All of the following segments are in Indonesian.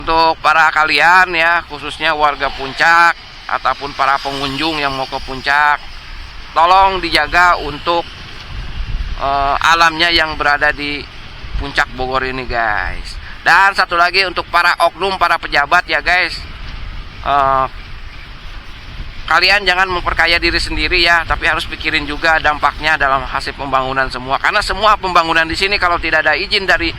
Untuk para kalian ya, khususnya warga Puncak ataupun para pengunjung yang mau ke Puncak, tolong dijaga untuk alamnya yang berada di Puncak Bogor ini guys. Dan satu lagi untuk para oknum, para pejabat ya guys, kalian jangan memperkaya diri sendiri ya, tapi harus pikirin juga dampaknya dalam hasil pembangunan semua. Karena semua pembangunan di sini kalau tidak ada izin dari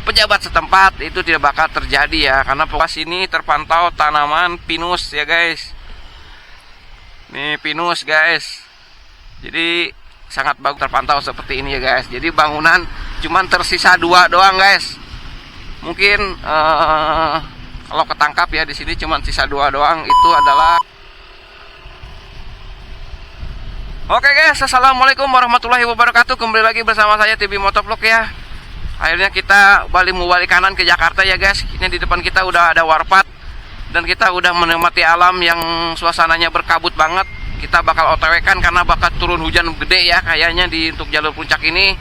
pejabat setempat itu tidak bakal terjadi ya. Karena pokoknya sini terpantau tanaman pinus ya guys. Nih pinus guys. Jadi sangat bagus terpantau seperti ini ya guys. Jadi bangunan cuman tersisa 2 doang guys. Mungkin kalau ketangkap ya di sini cuman sisa 2 doang. Itu adalah. Oke guys, assalamualaikum warahmatullahi wabarakatuh. Kembali lagi bersama saya TB Motovlog ya. Akhirnya kita mau balik kanan ke Jakarta ya guys. Ini di depan kita udah ada warpat dan kita udah menikmati alam yang suasananya berkabut banget. Kita bakal OTW kan karena bakal turun hujan gede ya kayaknya untuk jalur Puncak ini.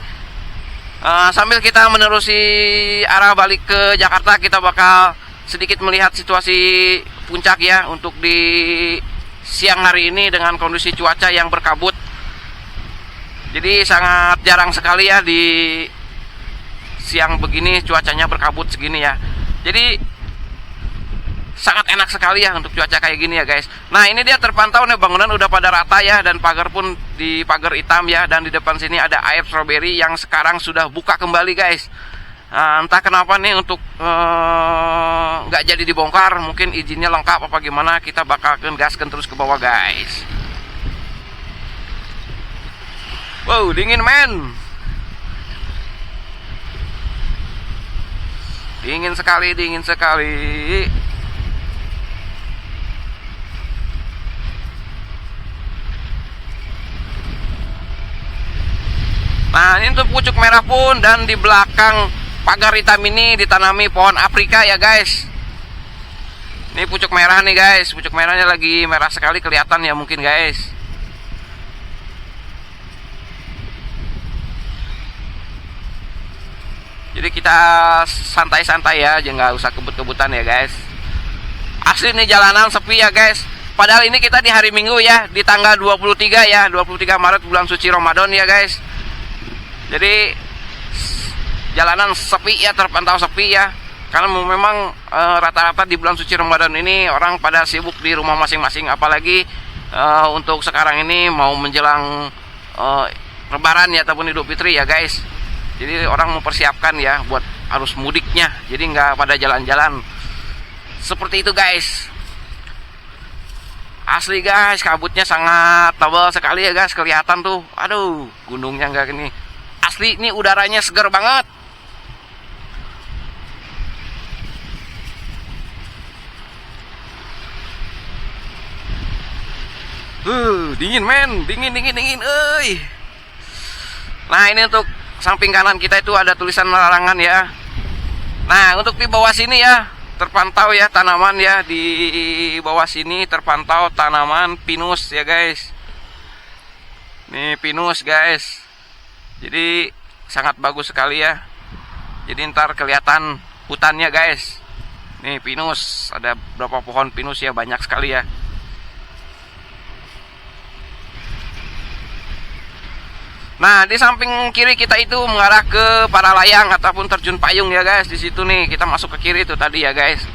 Sambil kita menerusi arah balik ke Jakarta, kita bakal sedikit melihat situasi Puncak ya untuk di siang hari ini dengan kondisi cuaca yang berkabut. Jadi sangat jarang sekali ya di siang begini cuacanya berkabut segini ya. Jadi sangat enak sekali ya untuk cuaca kayak gini ya guys. Nah ini dia terpantau nih, bangunan udah pada rata ya, dan pagar pun di pagar hitam ya. Dan di depan sini ada air strawberry yang sekarang sudah buka kembali guys. Entah kenapa nih untuk nggak jadi dibongkar, mungkin izinnya lengkap apa gimana. Kita bakal gaskan terus ke bawah guys. Wow, dingin men. Dingin sekali, dingin sekali. Nah ini untuk pucuk merah pun, dan di belakang pagar hitam ini ditanami pohon Afrika ya guys. Ini pucuk merah nih guys, pucuk merahnya lagi merah sekali kelihatan ya mungkin guys. Jadi kita santai-santai ya, jangan nggak usah kebut-kebutan ya guys. Asli nih jalanan sepi ya guys. Padahal ini kita di hari Minggu ya, di tanggal 23 ya, 23 Maret bulan suci Ramadan ya guys. Jadi jalanan sepi ya, terpantau sepi ya. Karena memang rata-rata di bulan suci Ramadan ini orang pada sibuk di rumah masing-masing. Apalagi untuk sekarang ini mau menjelang Lebaran ya ataupun Idul Fitri ya guys. Jadi orang mempersiapkan ya buat arus mudiknya. Jadi nggak pada jalan-jalan. Seperti itu guys. Asli guys, kabutnya sangat tebal sekali ya guys. Kelihatan tuh, aduh gunungnya nggak gini. Asli ini udaranya segar banget. Dingin men, dingin. Nah ini untuk samping kanan kita itu ada tulisan larangan ya. Nah untuk di bawah sini ya terpantau ya tanaman ya, di bawah sini terpantau tanaman pinus ya guys. Nih pinus guys. Jadi sangat bagus sekali ya. Jadi ntar kelihatan hutannya guys. Nih pinus, ada berapa pohon pinus ya, banyak sekali ya. Nah di samping kiri kita itu mengarah ke Paralayang ataupun terjun payung ya guys. Di situ nih kita masuk ke kiri itu tadi ya guys.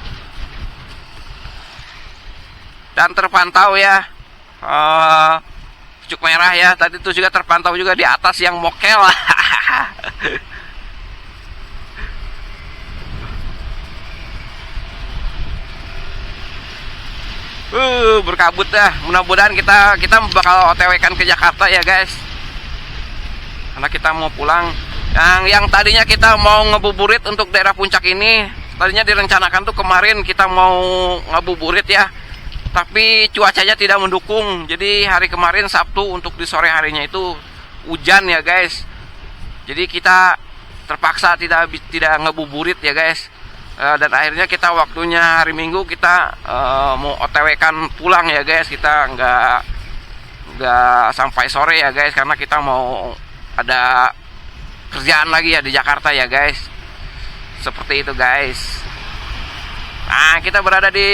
Dan terpantau ya pucuk merah ya. Tadi itu juga terpantau juga di atas yang mokel. Berkabut dah. Mudah-mudahan kita bakal OTW kan ke Jakarta ya guys. Karena kita mau pulang. Yang tadinya kita mau ngebuburit untuk daerah Puncak ini, tadinya direncanakan tuh kemarin kita mau ngebuburit ya. Tapi cuacanya tidak mendukung. Jadi hari kemarin Sabtu untuk di sore harinya itu hujan ya guys. Jadi kita terpaksa tidak ngebuburit ya guys. Dan akhirnya kita waktunya hari Minggu kita mau OTW kan pulang ya guys. Kita nggak sampai sore ya guys, karena kita mau ada kerjaan lagi ya di Jakarta ya guys. Seperti itu guys. Nah, kita berada di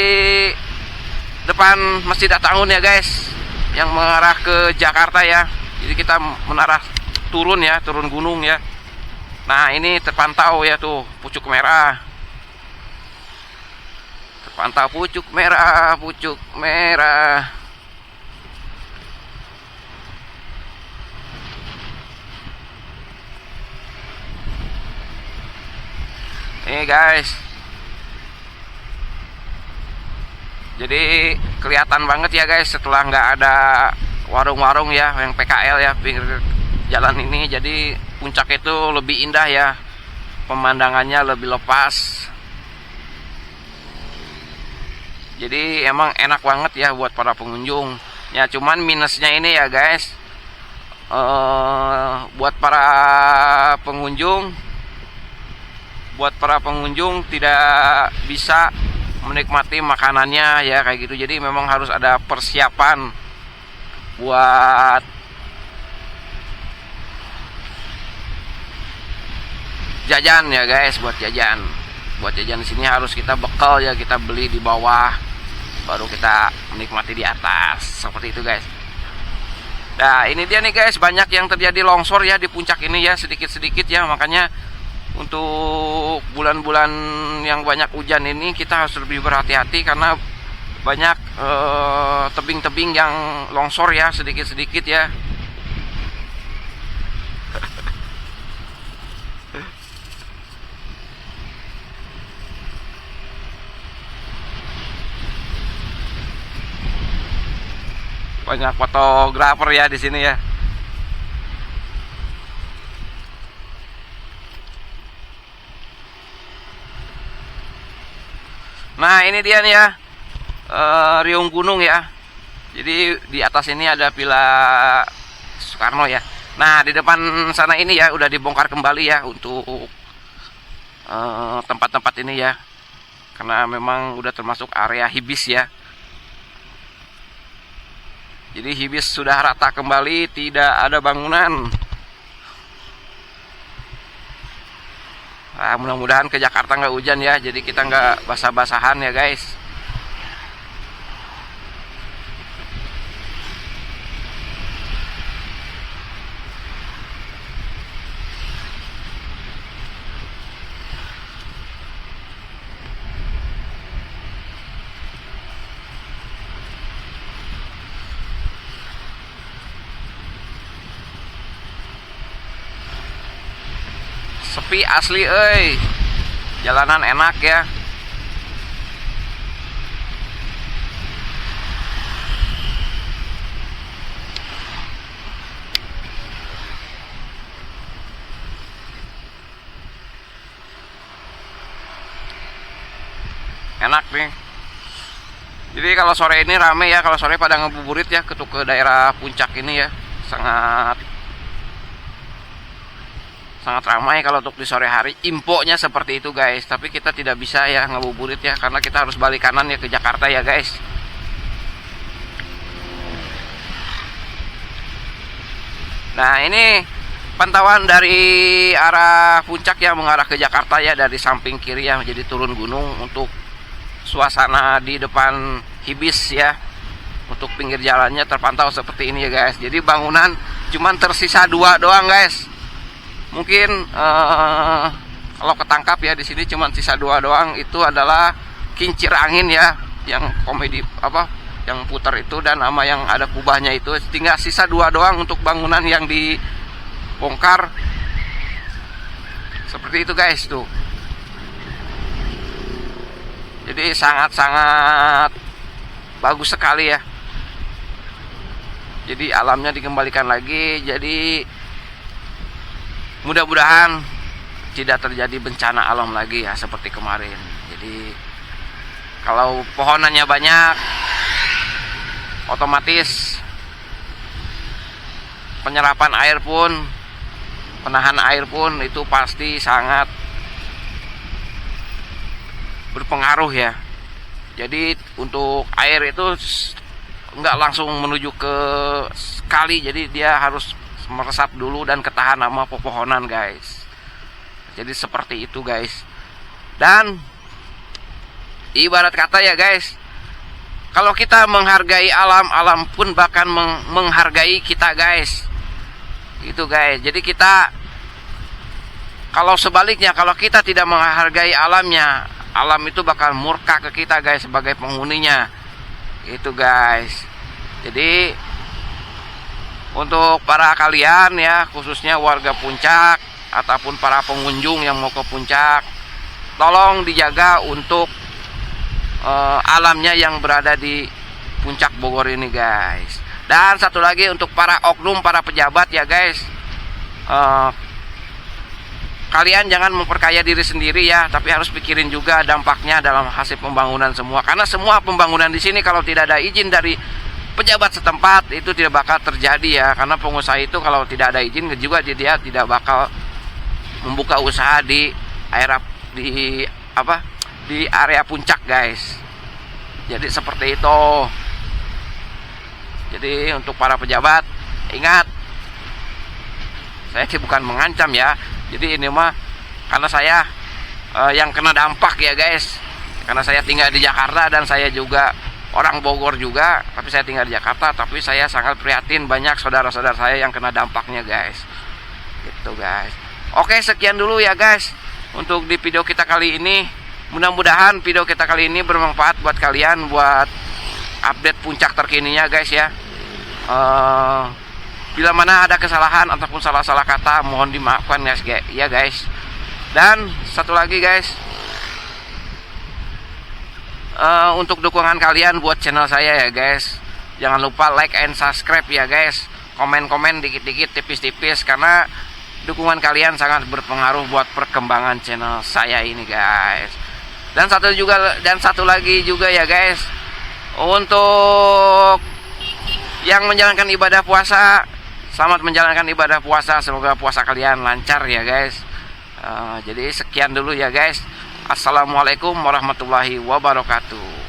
depan Masjid At-Ta'awun ya guys, yang mengarah ke Jakarta ya. Jadi kita menarah turun ya, turun gunung ya. Nah, ini terpantau ya tuh pucuk merah. Terpantau pucuk merah, pucuk merah. Ini guys. Jadi kelihatan banget ya guys setelah nggak ada warung-warung ya yang PKL ya pinggir jalan ini. Jadi puncak itu lebih indah ya, pemandangannya lebih lepas. Jadi emang enak banget ya buat para pengunjung. Ya cuman minusnya ini ya guys, buat para pengunjung tidak bisa menikmati makanannya ya kayak gitu. Jadi memang harus ada persiapan buat jajan ya guys, buat jajan di sini harus kita bekal ya, kita beli di bawah baru kita menikmati di atas, seperti itu guys. Nah ini dia nih guys, banyak yang terjadi longsor ya di puncak ini ya, sedikit-sedikit ya. Makanya untuk bulan-bulan yang banyak hujan ini kita harus lebih berhati-hati karena banyak tebing-tebing yang longsor ya, sedikit-sedikit ya. Banyak fotografer ya di sini ya. Nah ini dia nih ya, riung gunung ya. Jadi di atas ini ada Villa Soekarno ya. Nah di depan sana ini ya udah dibongkar kembali ya untuk tempat-tempat ini ya, karena memang udah termasuk area hibis ya. Jadi hibis sudah rata kembali, tidak ada bangunan. Nah, mudah-mudahan ke Jakarta nggak hujan ya, jadi kita nggak basah-basahan ya guys. Sepi asli euy. Jalanan enak ya. Enak nih. Jadi kalau sore ini rame ya, kalau sore pada ngebuburit ya ke daerah puncak ini ya. Sangat ramai kalau untuk di sore hari. Infonya seperti itu guys, tapi kita tidak bisa ya ngabuburit ya, karena kita harus balik kanan ya ke Jakarta ya guys. Nah ini pantauan dari arah puncak ya mengarah ke Jakarta ya, dari samping kiri ya, jadi turun gunung. Untuk suasana di depan hibis ya, untuk pinggir jalannya terpantau seperti ini ya guys. Jadi bangunan cuman tersisa 2 doang guys. Mungkin kalau ketangkap ya di sini cuma sisa 2 doang. Itu adalah kincir angin ya, yang komedi apa yang putar itu, dan sama yang ada kubahnya itu. Tinggal sisa 2 doang untuk bangunan yang dibongkar. Seperti itu guys tuh. Jadi sangat-sangat bagus sekali ya. Jadi alamnya dikembalikan lagi. Jadi mudah-mudahan tidak terjadi bencana alam lagi ya seperti kemarin. Jadi kalau pohonannya banyak, otomatis penyerapan air pun, penahan air pun itu pasti sangat berpengaruh ya. Jadi untuk air itu nggak langsung menuju ke kali, jadi dia harus meresap dulu dan ketahan sama pepohonan guys. Jadi seperti itu guys. Dan ibarat kata ya guys, kalau kita menghargai alam, alam pun bahkan menghargai kita guys. Itu guys. Jadi kita, kalau sebaliknya, kalau kita tidak menghargai alamnya, alam itu bakal murka ke kita guys sebagai penghuninya. Itu guys. Jadi untuk para kalian ya, khususnya warga Puncak ataupun para pengunjung yang mau ke Puncak, tolong dijaga untuk alamnya yang berada di Puncak Bogor ini guys. Dan satu lagi untuk para oknum, para pejabat ya guys, kalian jangan memperkaya diri sendiri ya, tapi harus pikirin juga dampaknya dalam hasil pembangunan semua. Karena semua pembangunan di sini kalau tidak ada izin dari pejabat setempat itu tidak bakal terjadi ya. Karena pengusaha itu kalau tidak ada izin juga dia tidak bakal membuka usaha di area Puncak guys. Jadi seperti itu. Jadi untuk para pejabat, ingat, saya sih bukan mengancam ya. Jadi ini mah karena saya yang kena dampak ya guys. Karena saya tinggal di Jakarta dan saya juga orang Bogor juga, tapi saya tinggal di Jakarta, tapi saya sangat prihatin banyak saudara-saudara saya yang kena dampaknya guys. Gitu guys. Oke, sekian dulu ya guys untuk di video kita kali ini. Mudah-mudahan video kita kali ini bermanfaat buat kalian, buat update Puncak terkininya guys ya. Bila mana ada kesalahan ataupun salah-salah kata, mohon dimaafkan ya guys. Dan satu lagi guys, untuk dukungan kalian buat channel saya ya guys, jangan lupa like and subscribe ya guys. Komen-komen dikit-dikit, tipis-tipis, karena dukungan kalian sangat berpengaruh buat perkembangan channel saya ini guys. Dan satu lagi juga ya guys, untuk yang menjalankan ibadah puasa, selamat menjalankan ibadah puasa, semoga puasa kalian lancar ya guys. Jadi sekian dulu ya guys. Assalamualaikum warahmatullahi wabarakatuh.